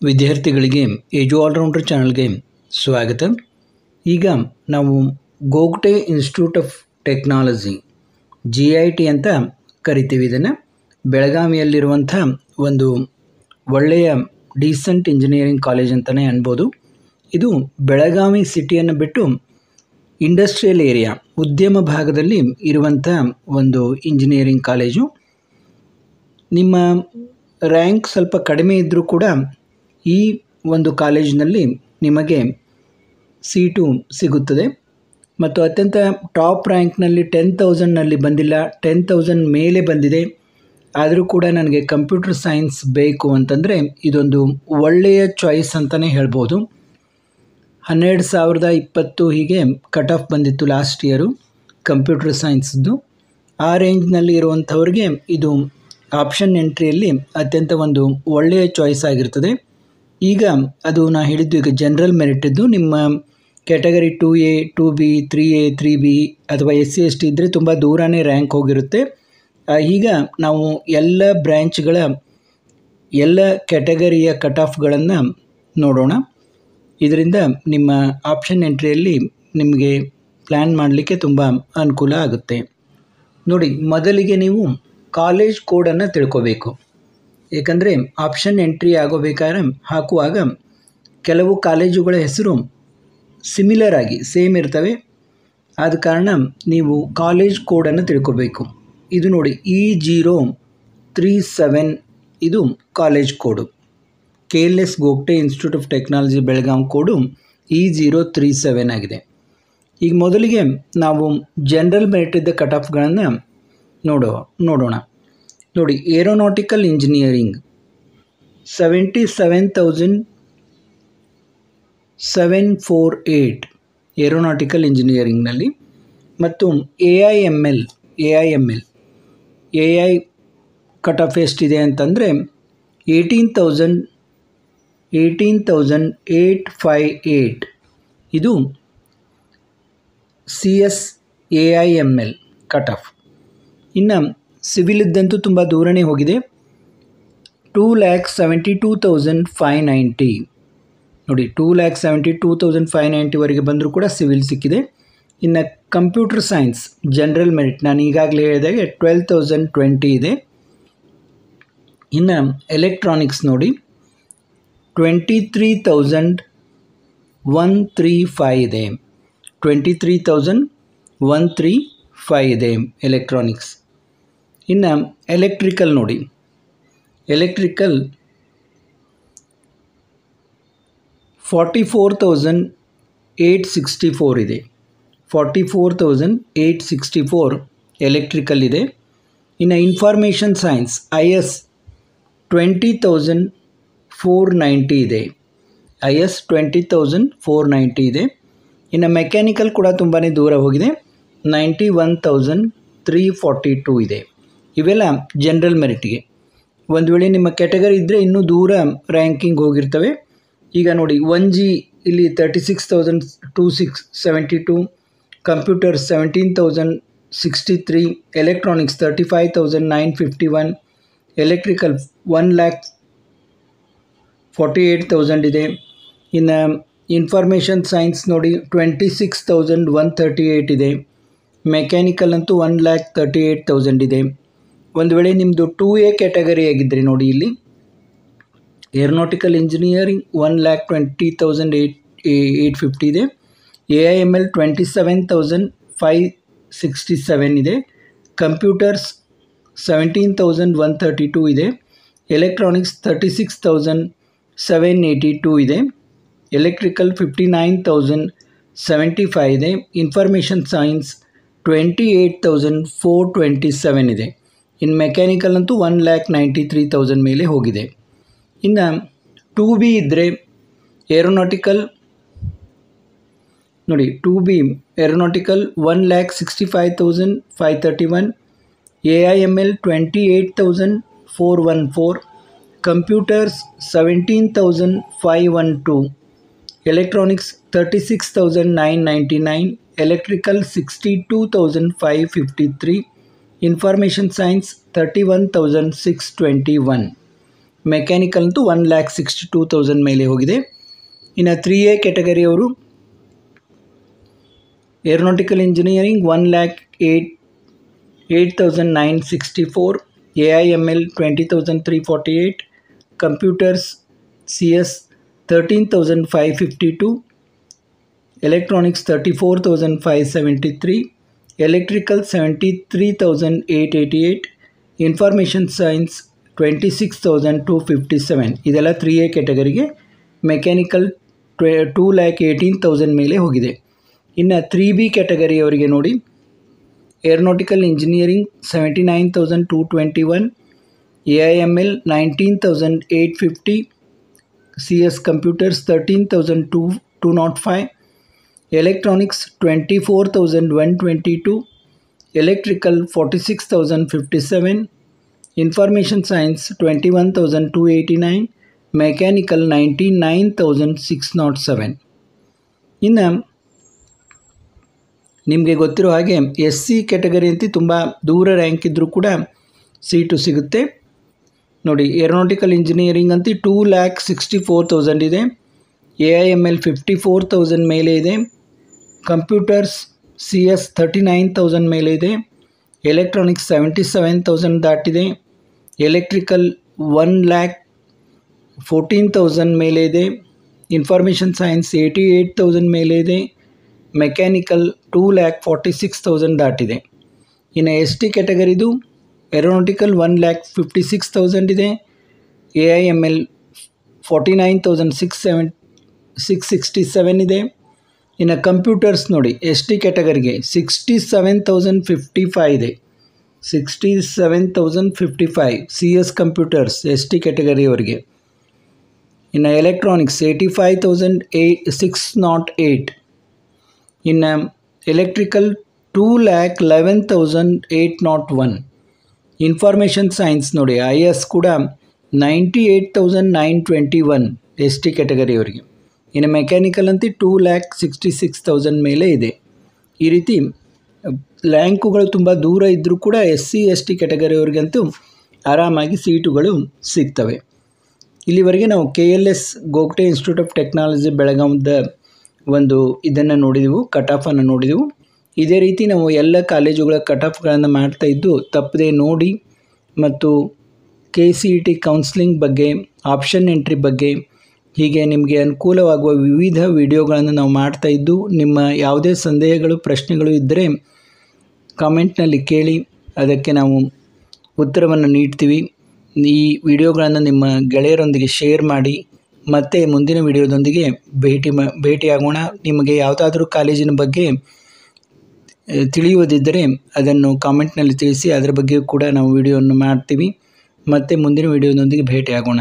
ವಿದ್ಯಾರ್ಥಿಗಳಿಗೆ ಎಜು ಆಲ್ರೌಂಡರ್ ಚಾನಲ್ಗೆ ಸ್ವಾಗತ. ಈಗ ನಾವು ಗೋಗ್ಟೆ ಇನ್ಸ್ಟಿಟ್ಯೂಟ್ ಆಫ್ ಟೆಕ್ನಾಲಜಿ GIT ಅಂತ ಕರಿತೀವಿ. ಇದನ್ನು ಬೆಳಗಾವಿಯಲ್ಲಿರುವಂಥ ಒಂದು ಒಳ್ಳೆಯ ಡೀಸೆಂಟ್ ಇಂಜಿನಿಯರಿಂಗ್ ಕಾಲೇಜ್ ಅಂತಲೇ ಅನ್ಬೋದು. ಇದು ಬೆಳಗಾವಿ ಸಿಟಿಯನ್ನು ಬಿಟ್ಟು ಇಂಡಸ್ಟ್ರಿಯಲ್ ಏರಿಯಾ ಉದ್ಯಮ ಭಾಗದಲ್ಲಿ ಇರುವಂಥ ಒಂದು ಇಂಜಿನಿಯರಿಂಗ್ ಕಾಲೇಜು. ನಿಮ್ಮ ರ್ಯಾಂಕ್ ಸ್ವಲ್ಪ ಕಡಿಮೆ ಇದ್ದರೂ ಕೂಡ ಈ ಒಂದು ಕಾಲೇಜಿನಲ್ಲಿ ನಿಮಗೆ ಸೀಟು ಸಿಗುತ್ತದೆ ಮತ್ತು ಅತ್ಯಂತ ಟಾಪ್ ರ್ಯಾಂಕ್ನಲ್ಲಿ 10,000ನಲ್ಲಿ ಬಂದಿಲ್ಲ, 10,000 ಮೇಲೆ ಬಂದಿದೆ. ಆದರೂ ಕೂಡ ನನಗೆ ಕಂಪ್ಯೂಟರ್ ಸೈನ್ಸ್ ಬೇಕು ಅಂತಂದರೆ ಇದೊಂದು ಒಳ್ಳೆಯ ಚಾಯ್ಸ್ ಅಂತಲೇ ಹೇಳ್ಬೋದು. 12,020 ಹೀಗೆ ಕಟ್ ಆಫ್ ಬಂದಿತ್ತು ಲಾಸ್ಟ್ ಇಯರು ಕಂಪ್ಯೂಟರ್ ಸೈನ್ಸ್ದು. ಆ ರೇಂಜ್ನಲ್ಲಿ ಇರುವಂಥವ್ರಿಗೆ ಇದು ಆಪ್ಷನ್ ಎಂಟ್ರಿಯಲ್ಲಿ ಅತ್ಯಂತ ಒಂದು ಒಳ್ಳೆಯ ಚಾಯ್ಸ್ ಆಗಿರ್ತದೆ. ಈಗ ಅದು ನಾನು ಹೇಳಿದ್ದು ಈಗ ಜನರಲ್ ಮೆರಿಟಿದ್ದು. ನಿಮ್ಮ category 2A 2B 3A 3B ಅಥವಾ SC ST ಇದ್ದರೆ ತುಂಬ ದೂರನೇ ರ್ಯಾಂಕ್ ಹೋಗಿರುತ್ತೆ. ಈಗ ನಾವು ಎಲ್ಲ ಬ್ರ್ಯಾಂಚ್ಗಳ ಎಲ್ಲ ಕ್ಯಾಟಗರಿಯ ಕಟ್ ಆಫ್ಗಳನ್ನು ನೋಡೋಣ. ಇದರಿಂದ ನಿಮ್ಮ ಆಪ್ಷನ್ ಎಂಟ್ರಿಯಲ್ಲಿ ನಿಮಗೆ ಪ್ಲ್ಯಾನ್ ಮಾಡಲಿಕ್ಕೆ ತುಂಬ ಅನುಕೂಲ ಆಗುತ್ತೆ. ನೋಡಿ, ಮೊದಲಿಗೆ ನೀವು ಕಾಲೇಜ್ ಕೋಡನ್ನು ತಿಳ್ಕೋಬೇಕು. ಏಕೆಂದರೆ ಆಪ್ಷನ್ ಎಂಟ್ರಿ ಆಗೋಬೇಕಾದ್ರೆ ಹಾಕುವಾಗ ಕೆಲವು ಕಾಲೇಜುಗಳ ಹೆಸರು ಸಿಮಿಲರ್ ಆಗಿ ಸೇಮ್ ಇರ್ತವೆ. ಆದ ಕಾರಣ ನೀವು ಕಾಲೇಜ್ ಕೋಡನ್ನು ತಿಳ್ಕೋಬೇಕು. ಇದು ನೋಡಿ E037 ಇದು college code. KLS Gogte institute of technology Belagavi code E037 ಆಗಿದೆ. ಈಗ ಮೊದಲಿಗೆ ನಾವು ಜನರಲ್ ಮೆರಿಟ್ ಇದ್ದ ಕಟ್ ಆಫ್ಗಳನ್ನು ನೋಡೋಣ. ನೋಡಿ, ಏರೋನಾಟಿಕಲ್ ಇಂಜಿನಿಯರಿಂಗ್ 77,748 ಏರೋನಾಟಿಕಲ್ ಇಂಜಿನಿಯರಿಂಗ್ನಲ್ಲಿ, ಮತ್ತು AIML ಕಟ್ ಆಫ್ ಎಷ್ಟಿದೆ ಅಂತಂದರೆ 18,858 ಇದು CS AIML ಕಟ್ ಆಫ್. ಇನ್ನು ಸಿವಿಲ್ ಇದ್ದಂತೂ ತುಂಬ ದೂರನೇ ಹೋಗಿದೆ. 2,72,590 ನೋಡಿ, 2,72,590ವರೆಗೆ ಬಂದರೂ ಕೂಡ ಸಿವಿಲ್ ಸಿಕ್ಕಿದೆ. ಇನ್ನು ಕಂಪ್ಯೂಟರ್ ಸೈನ್ಸ್ ಜನರಲ್ ಮೆರಿಟ್ ನಾನು ಈಗಾಗಲೇ ಹೇಳಿದಾಗೆ 12,020 ಇದೆ. ಇನ್ನು ಎಲೆಕ್ಟ್ರಾನಿಕ್ಸ್ ನೋಡಿ 23,135 ಇದೆ. 23,135 ಇದೆ ಎಲೆಕ್ಟ್ರಾನಿಕ್ಸ್. ಇನ್ನು ಎಲೆಕ್ಟ್ರಿಕಲ್ ನೋಡಿ, ಎಲೆಕ್ಟ್ರಿಕಲ್ 44,864 ಇದೆ. 44,864 ಎಲೆಕ್ಟ್ರಿಕಲ್ ಇದೆ. ಇನ್ನು ಇನ್ಫಾರ್ಮೇಷನ್ ಸೈನ್ಸ್ IS 20,490 ಇದೆ. IS 20,490 ಇದೆ. ಇನ್ನು ಮೆಕ್ಯಾನಿಕಲ್ ಕೂಡ ತುಂಬಾ ದೂರ ಹೋಗಿದೆ, 91,342 ಇದೆ. ಇವೆಲ್ಲ ಜನರಲ್ ಮೆರಿಟ್ಗೆ. ಒಂದು ವೇಳೆ ನಿಮ್ಮ ಕ್ಯಾಟಗರಿ ಇದ್ದರೆ ಇನ್ನೂ ದೂರ ರ್ಯಾಂಕಿಂಗ್ ಹೋಗಿರ್ತವೆ. ಈಗ ನೋಡಿ 1G ಇಲ್ಲಿ 36,272, ಕಂಪ್ಯೂಟರ್ 17,063, ಎಲೆಕ್ಟ್ರಾನಿಕ್ಸ್ 35,951, ಎಲೆಕ್ಟ್ರಿಕಲ್ 1,48,000 ಇದೆ. ಇನ್ನು ಇನ್ಫಾರ್ಮೇಷನ್ ಸೈನ್ಸ್ ನೋಡಿ 26,138 ಇದೆ. ಮೆಕ್ಯಾನಿಕಲ್ ಅಂತೂ 1,38,000 ಇದೆ. ಒಂದು ವೇಳೆ ನಿಮ್ಮದು 2A ಕ್ಯಾಟಗರಿ ಆಗಿದ್ದರೆ ನೋಡಿ, ಇಲ್ಲಿ ಏರೋನಾಟಿಕಲ್ ಇಂಜಿನಿಯರಿಂಗ್ 1,20,850 ಇದೆ. AIML 27,567 ಇದೆ. ಕಂಪ್ಯೂಟರ್ಸ್ 17,132 ಇದೆ. ಎಲೆಕ್ಟ್ರಾನಿಕ್ಸ್ 36,782 ಇದೆ. ಎಲೆಕ್ಟ್ರಿಕಲ್ 59,075 ಇದೆ. ಇನ್ಫಾರ್ಮೇಷನ್ ಸೈನ್ಸ್ 28,427 ಇದೆ. ಇನ್ನು ಮೆಕ್ಯಾನಿಕಲ್ ಅಂತೂ 1,93,000 ಮೇಲೆ ಹೋಗಿದೆ. ಇನ್ನು 2B ಇದ್ದರೆ ಏರೋನಾಟಿಕಲ್ ನೋಡಿ, 2B aeronautical 1,65,531, AIML 28,414, computers 17,512, electronics 36,999, electrical 62,553, information science 31,621. Mechanical ಅಂತೂ 1,62,000 ಮೇಲೆ ಹೋಗಿದೆ. ಇನ್ನು 3A ಕ್ಯಾಟಗರಿಯವರು aeronautical engineering 1,08,964, AIML 20,348, computers CS 13,552, electronics 34,573, electrical 73,888, information science 26,257. ಇದೆಲ್ಲ 3A ಕ್ಯಾಟಗರಿಗೆ. ಮೆಕ್ಯಾನಿಕಲ್ 2,18,000 ಮೇಲೆ ಹೋಗಿದೆ. ಇನ್ನು 3B ಕ್ಯಾಟಗರಿಯವರಿಗೆ ನೋಡಿ, aeronautical engineering 79,221, AIML 19,850, CS computers 13,205, electronics 24,122, electrical 46,057, information science 21,289, mechanical 99,607. ಇನ್ನು ನಿಮಗೆ ಗೊತ್ತಿರೋ ಹಾಗೆ SC ಕ್ಯಾಟಗರಿ ಅಂತ ತುಂಬ ದೂರ ರ್ಯಾಂಕ್ ಇದ್ದರೂ ಕೂಡ ಸೀಟು ಸಿಗುತ್ತೆ ನೋಡಿ. ಏರೋನಾಟಿಕಲ್ ಇಂಜಿನಿಯರಿಂಗ್ ಅಂತ 2,64,000 ಇದೆ, AIML 54,000 ಮೇಲೆ ಇದೆ, ಕಂಪ್ಯೂಟರ್ಸ್ CS 39,000 ಮೇಲೆ ಇದೆ, ಎಲೆಕ್ಟ್ರಾನಿಕ್ಸ್ 77,000 ದಾಟಿದೆ, ಎಲೆಕ್ಟ್ರಿಕಲ್ 1,14,000 ಮೇಲೆ ಇದೆ, ಇನ್ಫಾರ್ಮೇಷನ್ ಸೈನ್ಸ್ 88,000 ಮೇಲೆ ಇದೆ, ಮೆಕ್ಯಾನಿಕಲ್ 2,46,000 ದಾಟಿದೆ. ಇನ್ನು ST ಕ್ಯಾಟಗರಿದು ಏರೋನಾಟಿಕಲ್ 1,56,000 ಇದೆ, AIML 49,667 ಇದೆ. ಇನ್ನು ಕಂಪ್ಯೂಟರ್ಸ್ ನೋಡಿ, ST ಕ್ಯಾಟಗರಿಗೆ 67,055 ಇದೆ, 67,055 CS ಕಂಪ್ಯೂಟರ್ಸ್ ST ಕ್ಯಾಟಗರಿಯವರಿಗೆ. ಇನ್ನು ಎಲೆಕ್ಟ್ರಾನಿಕ್ಸ್ 85,608. ಇನ್ನು ಎಲೆಕ್ಟ್ರಿಕಲ್ 2,11,801. ಇನ್ಫಾರ್ಮೇಷನ್ ಸೈನ್ಸ್ ನೋಡಿ, IS ಕೂಡ 98,921 ST ಕ್ಯಾಟಗರಿಯವರಿಗೆ. ಇನ್ನು ಮೆಕ್ಯಾನಿಕಲ್ ಅಂತ 2,66,000 ಮೇಲೆ ಇದೆ. ಈ ರೀತಿ ರ್ಯಾಂಕುಗಳು ತುಂಬ ದೂರ ಇದ್ದರೂ ಕೂಡ SC ST ಕ್ಯಾಟಗರಿಯವರಿಗಂತೂ ಆರಾಮಾಗಿ ಸೀಟುಗಳು ಸಿಗ್ತವೆ. ಇಲ್ಲಿವರೆಗೆ ನಾವು KLS Gogte institute of technology ಬೆಳಗಾವಿದ ಒಂದು ಇದನ್ನು ನೋಡಿದೆವು, ಕಟ್ ಆಫನ್ನು ನೋಡಿದೆವು. ಇದೇ ರೀತಿ ನಾವು ಎಲ್ಲ ಕಾಲೇಜುಗಳ ಕಟ್ ಆಫ್ಗಳನ್ನು ಮಾಡ್ತಾಯಿದ್ದು ತಪ್ಪದೆ ನೋಡಿ, ಮತ್ತು KCET ಕೌನ್ಸ್ಲಿಂಗ್ ಬಗ್ಗೆ, ಆಪ್ಷನ್ ಎಂಟ್ರಿ ಬಗ್ಗೆ, ಹೀಗೆ ನಿಮಗೆ ಅನುಕೂಲವಾಗುವ ವಿವಿಧ ವಿಡಿಯೋಗಳನ್ನು ನಾವು ಮಾಡ್ತಾಯಿದ್ದು. ನಿಮ್ಮ ಯಾವುದೇ ಸಂದೇಹಗಳು, ಪ್ರಶ್ನೆಗಳು ಇದ್ದರೆ ಕಾಮೆಂಟ್ನಲ್ಲಿ ಕೇಳಿ, ಅದಕ್ಕೆ ನಾವು ಉತ್ತರವನ್ನು ನೀಡ್ತೀವಿ. ಈ ವಿಡಿಯೋಗಳನ್ನು ನಿಮ್ಮ ಗೆಳೆಯರೊಂದಿಗೆ ಶೇರ್ ಮಾಡಿ. ಮತ್ತೆ ಮುಂದಿನ ವಿಡಿಯೋದೊಂದಿಗೆ ಭೇಟಿಯಾಗೋಣ. ನಿಮಗೆ ಯಾವುದಾದ್ರೂ ಕಾಲೇಜಿನ ಬಗ್ಗೆ ತಿಳಿಯುವುದಿದ್ದರೆ ಅದನ್ನು ಕಾಮೆಂಟ್ನಲ್ಲಿ ತಿಳಿಸಿ, ಅದರ ಬಗ್ಗೆ ಕೂಡ ನಾವು ವಿಡಿಯೋವನ್ನು ಮಾಡ್ತೀವಿ. ಮತ್ತೆ ಮುಂದಿನ ವಿಡಿಯೋದೊಂದಿಗೆ ಭೇಟಿಯಾಗೋಣ.